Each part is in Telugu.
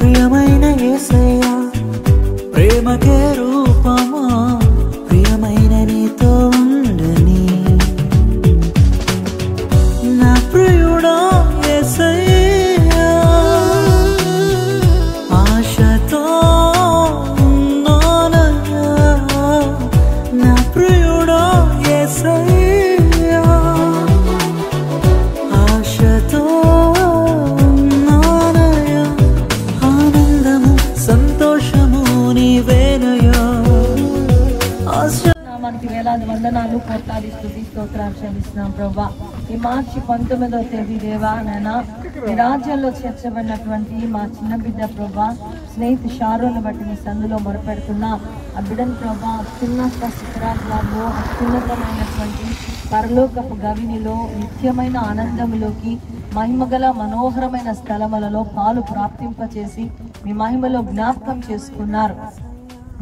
ప్రియమైన యేసయ్యా ప్రేమకే రూపమా ప్రియమైన నీతో ఉండని నా ప్రియుడా యేసయ్యా ఆశతో ఉన్నానయ్యా నా ప్రియుడా యేసయ్యా ఆశతో ఉన్నానయ్యా ఆనందము సంతోషము నీవేనయ్యా నామానికి వేలాది వందనాలు కోట్లాది స్తుతి స్తోత్రాలు చెల్లిస్తున్నాం ప్రభా. ఈ మార్చి 19వ తేదీ దేవా నైనా మీ రాజ్యంలో చేర్చబడినటువంటి మా చిన్న బిడ్డ ప్రభా స్నేహితు షారోని బట్టి మీ సందులో మొరపెడుతున్నా. ఆ బిడ్డను ప్రభా అత్యున్నత శిఖరాలలో అత్యున్నతమైనటువంటి పరలోకపు గవినిలో నిత్యమైన ఆనందములోకి మహిమగల మనోహరమైన స్థలములలో పాలు ప్రాప్తింపచేసి మీ మహిమలో జ్ఞాపకం చేసుకున్నారు.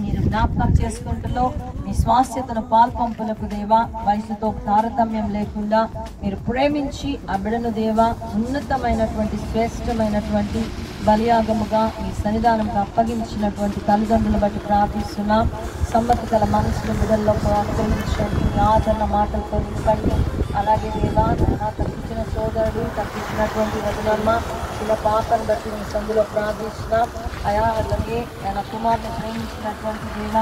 మీరు జ్ఞాపకం చేసుకుంటూ మీ స్వాస్థ్యతను పాల్పంపులకు దేవా వయసుతో తారతమ్యం లేకుండా మీరు ప్రేమించి ఆ బిడను దేవా ఉన్నతమైనటువంటి శ్రేష్టమైనటువంటి బలియాగముగా మీ సన్నిధానంగా అప్పగించినటువంటి తల్లిదండ్రులను బట్టి ప్రార్థిస్తున్నాం. సమ్మతి గల మనసుల బిడ్డల్లో ప్రోత్సహించండి, ఆదరణ మాటలతో నింపండి. అలాగే దేవా తప్పించిన సోదరుడు తప్పించినటువంటి వదినమ్మ చిన్న పాపను బట్టి మీ సందులో ప్రార్థిస్తున్నాం. అయా అలాగే ఆయన కుమార్ని ప్రేమించినటువంటి దేవ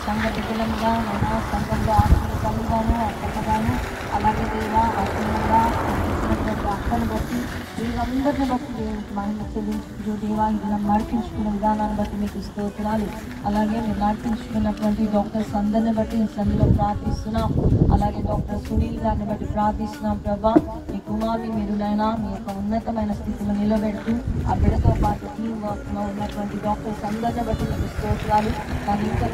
సంఘ బిడ్డలుగా నేను సంఘంలో ఆత్మీయంగాను అక్కగాను అలాగే దేవ ఆత్మీయంగా తప్పించినటువంటి అక్కను బట్టి వీళ్ళందరిని బట్టి దేవునికి మహిమ చెల్లించుకుంటూ దేవా ఇలా నడిపించుకునే విధానాన్ని బట్టి మీకు స్తోత్రాలు. అలాగే మీరు నడిపించుకున్నటువంటి డాక్టర్స్ అందరిని బట్టి మీ సందులో ప్రార్థిస్తున్నాం. అలాగే డాక్టర్ సునీల్ గారిని బట్టి ప్రార్థిస్తున్నాం ప్రభా. మీ కుమార్ని మీరు నైనా మీ యొక్క ఉన్నతమైన స్థితిలో నిలబెడుతూ ఆ బిడ్డతో పాటు టీం వర్క్లో ఉన్నటువంటి డాక్టర్స్ అందరిని బట్టి మీకు స్తోత్రాలు. కానీ ఇంకా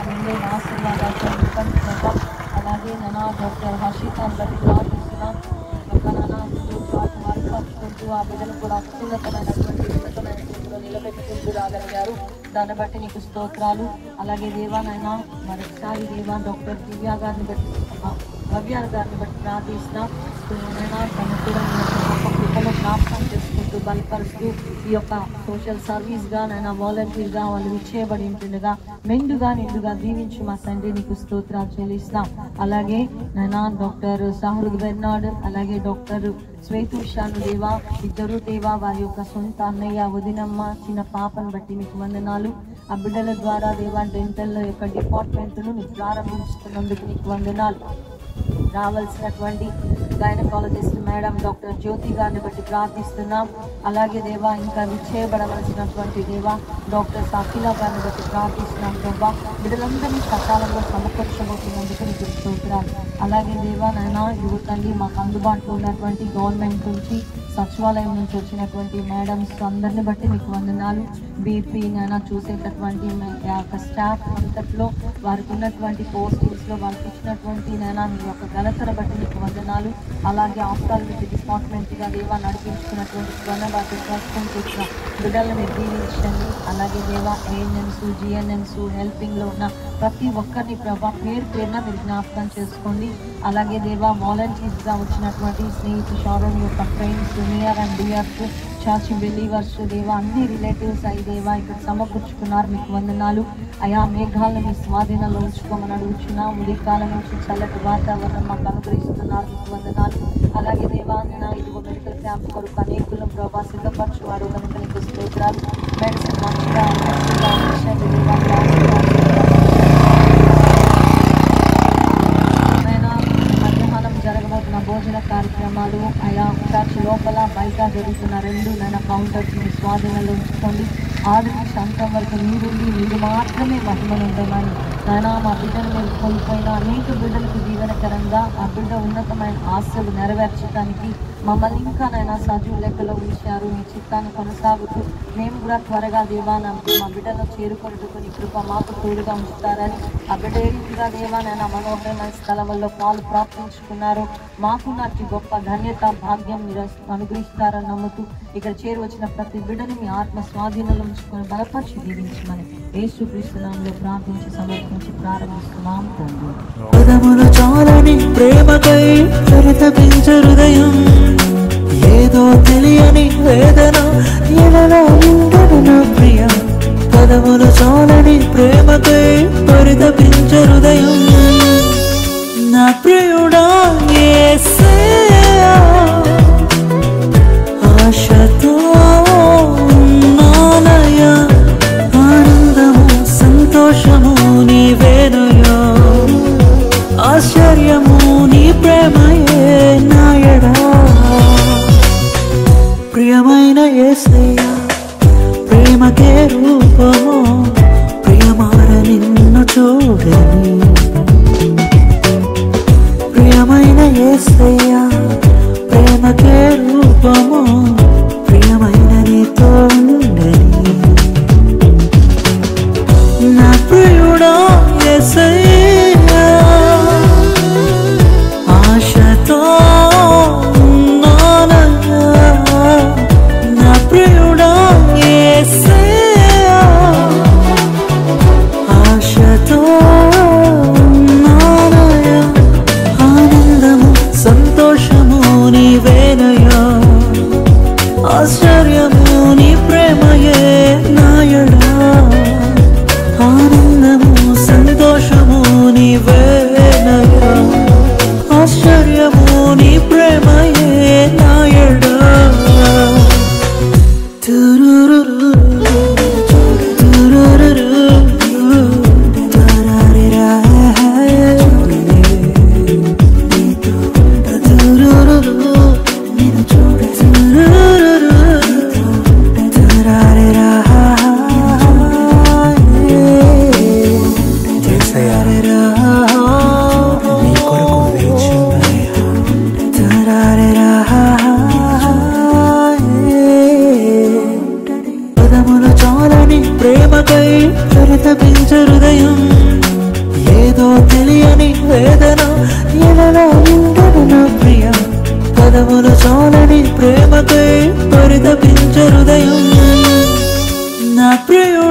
ముందైన ఆశీర్వాదాలు ప్రభా. అలాగే నైనా డాక్టర్ హర్షితాన్ని బట్టి ప్రార్థిస్తున్నాం. వర్పరుచుకుంటూ ఆ బిడ్డను కూడా అత్యున్నతమైనటువంటి ఉన్నతమైన స్థితిలో నిలబెట్టుకుంటూ రాగలిగారు. దాన్ని బట్టి నీకు స్తోత్రాలు. అలాగే దేవానైనా మరొకసారి దేవా డాక్టర్ దివ్య గారిని బట్టి భవ్య గారిని బట్టి ప్రార్థిస్తున్నాం. తను కూడా కృపలో జ్ఞాపకం చేసుకుంటూ బలపరుస్తూ ఈ యొక్క సోషల్ సర్వీస్గా నైనా వాలంటీర్గా వాళ్ళు విచ్చేయబడి ఉంటుండగా మెండుగా నిండుగా దీవించి మా తండ్రి నీకు స్తోత్రాలు చెల్లిస్తాం. అలాగే నైనా డాక్టర్ సాహుల్ బెర్నాడ్ అలాగే డాక్టర్ శ్వేతుషాను దేవా ఇద్దరు దేవా వారి యొక్క సొంత అన్నయ్య వదినమ్మ చిన్న పాపను బట్టి మీకు వందనాలు. ఆ బిడ్డల ద్వారా దేవా డెంటల్ యొక్క డిపార్ట్మెంట్ను మీకు ప్రారంభించుకున్నందుకు నీకు వందనాలు. రావాల్సినటువంటి గైనకాలజిస్ట్ మేడం డాక్టర్ జ్యోతి గారిని బట్టి ప్రార్థిస్తున్నాం. అలాగే దేవా ఇంకా విచ్చేయబడవలసినటువంటి దేవా డాక్టర్ అఖిల గారిని బట్టి ప్రార్థిస్తున్నాం ప్రభా. బిడ్డలందరినీ సకాలంలో సమకూర్చబోతున్నందుకు నీకు స్తోత్రాలు. అలాగే దేవా నైనా యువతండి మాకు అందుబాటులో ఉన్నటువంటి గవర్నమెంట్ నుంచి సచివాలయం నుంచి వచ్చినటువంటి మేడమ్స్ అందరిని బట్టి మీకు వందనాలు. బీపీ నైనా చూసేటటువంటి స్టాఫ్ అంతట్లో వారికి ఉన్నటువంటి పోస్టింగ్స్లో వారికి ఇచ్చినటువంటి నైనా మీ యొక్క ఘనతను బట్టి మీకు వందనాలు. అలాగే ఆఫ్థాలజీ డిపార్ట్మెంట్గా దేవా నడిపించుకున్నటువంటి స్వర్ణబాటు ట్రస్ట్ని చేసిన బిడ్డలను మీరు దీవించండి. అలాగే దేవా ఏఎన్ఎంస్ జిఎన్ఎంస్ హెల్పింగ్లో ఉన్న ప్రతి ఒక్కరిని ప్రభా పేరు పేరున మీరు జ్ఞాపకం చేసుకోండి. అలాగే దేవా వాలంటీర్స్గా వచ్చినటువంటి స్నేహితు షారోని యొక్క friends near and dears church believers దేవా అన్ని రిలేటివ్స్ అయి దేవా ఇక్కడ సమకూర్చుకున్నారు మీకు వందనాలు. అయా మేఘాలను మీ స్వాధీనంలో ఉంచుకోమని అడుగుచున్నా. ఉదయకాలం నుంచి చల్లటి వాతావరణం మాకు అనుగ్రహిస్తున్నారు మీకు వందనాలు. అలాగే దేవా ఇదిగో మెడికల్ క్యాంప్ కొరకు అనేకులను ప్రభా సిద్ధపరచువారు కనుక నీకు స్తోత్రాలు. మెడిసిన్ మంచిగా జరగబోతున్న భోజన కార్యక్రమాలు ఆయా చర్చ్ లోపల బయట జరుగుతున్న రెండు నైనా కౌంటర్స్ మీ స్వాధీనంలో ఉంచుకోండి. ఆది నుంచి అంతం వరకు మీరు మాత్రమే మహిమను ఉండమని నాయనా మా బిడ్డను మీరు కోల్పోయిన అనేక బిడ్డలకు దీవెనకరంగా ఆ బిడ్డ ఉన్నతమైన ఆశలు నెరవేర్చడానికి మమ్మల్ని ఇంకా నైనా సజీవ లెక్కలో ఉంచారు. మీ చిత్తాన్ని కొనసాగుతూ మేము కూడా త్వరగా దేవా మా బిడ్డను చేరుకొనుటకు నీ కృప మాకు తోడుగా ఉంచుతారని ఆ బిడ్డ ఏ రీతిగా దేవా నైనా మనోహరమైన స్థలంలో పాలు ప్రాప్తించుకున్నారు. మాకున్న అతి గొప్ప ధన్యత భాగ్యం మీరు అనుగ్రహిస్తారని నమ్ముతూ ఇక్కడ చేరువచ్చిన ప్రతి బిడ్డని మీ ఆత్మ స్వాధీనంలో ఉంచుకొని బలపరిచి దీవించమని యేసుక్రీస్తు నామములో ప్రార్థించి సమర్పించి ప్రారంభిస్తున్నాం తండ్రి. చాలని ప్రేమకై పరితపించు హృదయం ఏదో తెలియని వేదన ఎలలో ఉండదు నా ప్రియ పదములు చాలని ప్రేమకై పరితపించే హృదయం నా ప్రియుడా యేసయ్యా ఆశతో ఉన్నానయ్యా ఆనందము సంతోషము నీవేనయ్యా ఆశ్చర్యము నీ ప్రేమయే నాయడా ప్రియమైన యేసయ్యా ప్రేమకే రూపము ప్రియమార నిన్ను చూడని ప్రియమైన యేసయ్యా ప్రేమకే రూపము ప్రియమైన నీతో ఉండని నా ప్రియుడా యేసయ్యా ఆశతో ఉన్నానయ్యా నా ప్రియుడా యేసయ్యా ఆశతో ఉన్నానయ్యా ఆనందము సంతోషము నీవేనయ్యా ఆశ్చర్యము నీ ప్రేమయే నాయడా ఆనందము సంతోషము నీవేనయ్యా ఆశ్చర్యము నీ ప్రేమయే నాయడా ప్రేమకై పరితపించే హృదయం ఏదో తెలియని వేదన ఎలా ఉండదు నా ప్రియ పదములు చాలని ప్రేమకై పరితపించే హృదయం నా ప్రియుడా